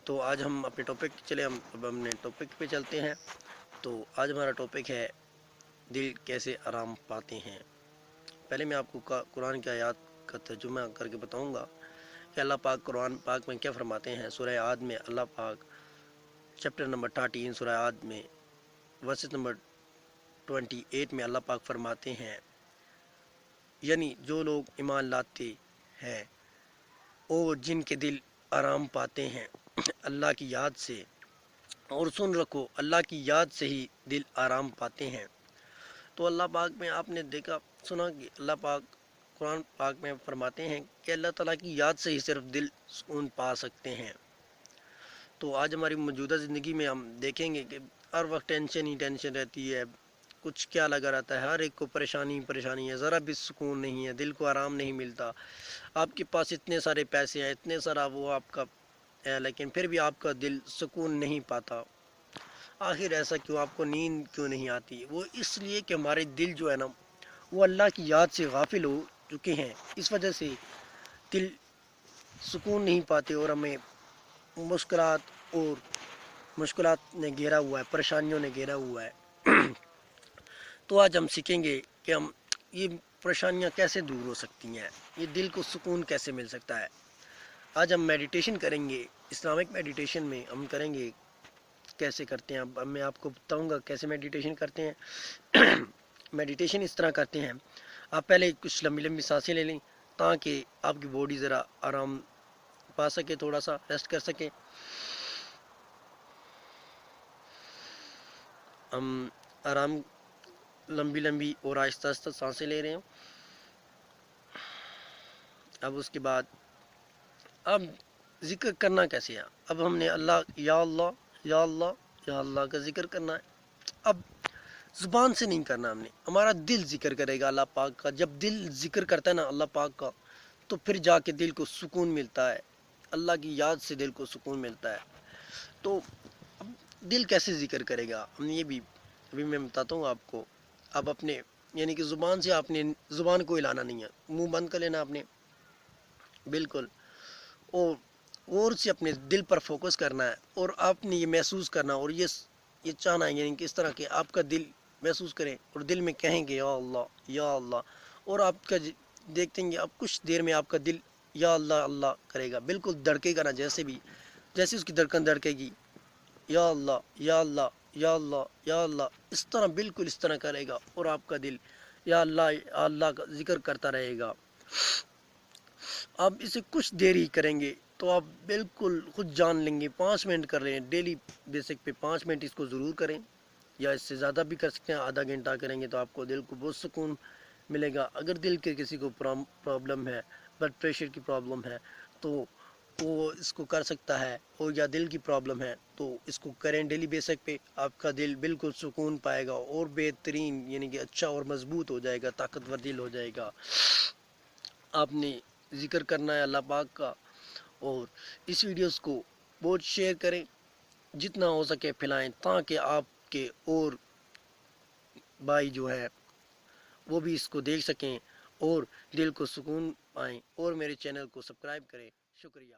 تو آج ہم اپنے ٹاپک ہم اپنے ٹاپک پہ چلتے ہیں۔ تو آج ہمارا ٹاپک ہے دل کیسے آرام پاتے ہیں۔ پہلے میں آپ کو قرآن کی آیات کا ترجمہ کر کے بتاؤں گا کہ اللہ پاک قرآن پاک میں کیا فرماتے ہیں۔ سورہ عاد میں اللہ پاک چیپٹر نمبر 13 سورہ عاد میں ورسز نمبر 28 میں اللہ پاک فرماتے ہیں، یعنی جو لوگ ایمان لاتے ہیں اور جن کے دل آرام پاتے ہیں اللہ کی یاد سے، اور سن رکھو اللہ کی یاد سے ہی دل آرام پاتے ہیں۔ تو اللہ پاک میں آپ نے دیکھا سنا کہ اللہ پاک قرآن پاک میں فرماتے ہیں کہ اللہ تعالیٰ کی یاد سے ہی صرف دل سکون پا سکتے ہیں۔ تو آج ہماری موجودہ زندگی میں ہم دیکھیں گے کہ ہر وقت ٹینشن ہی ٹینشن رہتی ہے، کچھ کیا لگا رہتا ہے، ہر ایک کو پریشانی پریشانی ہے، ذرا بھی سکون نہیں ہے، دل کو آرام نہیں ملتا۔ آپ کے پاس اتنے سارے پیسے ہیں، اتنے سارا وہ آپ کا ہے، لیکن پھر بھی آپ کا دل سکون نہیں پاتا۔ آخر ایسا کیوں؟ آپ کو نیند کیوں نہیں آتی؟ وہ اس لیے کہ ہمارے دل جو ہے نا وہ اللہ کی یاد سے غافل ہو چکے ہیں، اس وجہ سے دل سکون نہیں پاتے اور ہمیں مشکلات نے گھیرا ہوا ہے، پریشانیوں نے گھیرا ہوا ہے۔ تو آج ہم سیکھیں گے کہ ہم یہ پریشانیاں کیسے دور ہو سکتی ہیں، یہ دل کو سکون کیسے مل سکتا ہے۔ آج ہم میڈیٹیشن کریں گے، اسلامک میڈیٹیشن میں ہم کریں گے کیسے کرتے ہیں۔ اب میں آپ کو بتاؤں گا کیسے میڈیٹیشن کرتے ہیں۔ میڈیٹیشن اس طرح کرتے ہیں، آپ پہلے کچھ لمبی لمبی سانسیں لے لیں تاکہ آپ کی باڈی ذرا آرام پا سکے، تھوڑا سا ریسٹ کر سکے۔ ہم آرام لمبی لمبی اور آہستہ آہستہ سانسیں لے رہے ہیں۔ اب اس کے بعد اب ذکر کرنا کیسے ہے؟ اب ہم نے یا اللہ یا اللہ یا اللہ کا ذکر کرنا ہے۔ اب زبان سے نہیں کرنا، ہم نے ہمارا دل ذکر کرے گا اللہ پاک کا۔ جب دل ذکر کرتا ہے نا اللہ پاک کا، تو پھر جا کے دل کو سکون ملتا ہے، اللہ کی یاد سے دل کو سکون ملتا ہے۔ تو اب دل کیسے ذکر کرے گا، ہم یہ بھی ابھی میں بتاتا ہوں آپ کو۔ اب اپنے یعنی کہ زبان سے آپ نے زبان کو ہلانا نہیں ہے، منہ بند کر لینا آپ نے بالکل، اور غور سے اپنے دل پر فوکس کرنا ہے، اور آپ نے یہ محسوس کرنا اور یہ چاہنا ہے، یعنی کہ اس طرح کہ آپ کا دل محسوس کریں اور دل میں کہیں گے یا اللہ یا اللہ، اور آپ کا دیکھتے ہیں اب کچھ دیر میں آپ کا دل یا اللہ اللہ کرے گا، بالکل دھڑکے گا نا، جیسے اس کی دھڑکن دھڑکے گی، یا اللہ یا اللہ یا اللہ یا اللہ، اس طرح بالکل اس طرح کرے گا، اور آپ کا دل یا اللہ کا ذکر کرتا رہے گا۔ آپ اسے کچھ دیر ہی کریں گے تو آپ بالکل خود جان لیں گے۔ 5 منٹ کر رہے ہیں ڈیلی بیسک پہ، 5 منٹ اس کو ضرور کریں، یا اس سے زیادہ بھی کر سکتے ہیں، آدھا گھنٹہ کریں گے تو آپ کو دل کو بہت سکون ملے گا۔ اگر دل کے کسی کو پرابلم ہے، بلڈ پریشر کی پرابلم ہے، تو وہ اس کو کر سکتا ہے، اور یا دل کی پرابلم ہے تو اس کو کریں ڈیلی بیسک پہ، آپ کا دل بالکل سکون پائے گا اور بہترین یعنی کہ اچھا اور مضبوط ہو جائے گا، طاقتور دل ہو جائے گا۔ آپ نے ذکر کرنا ہے اللہ پاک کا، اور اس ویڈیوز کو بہت شیئر کریں، جتنا ہو سکے پھیلائیں، تاکہ آپ کے اور بھائی جو ہے وہ بھی اس کو دیکھ سکیں اور دل کو سکون پائیں، اور میرے چینل کو سبسکرائب کریں۔ شکریہ۔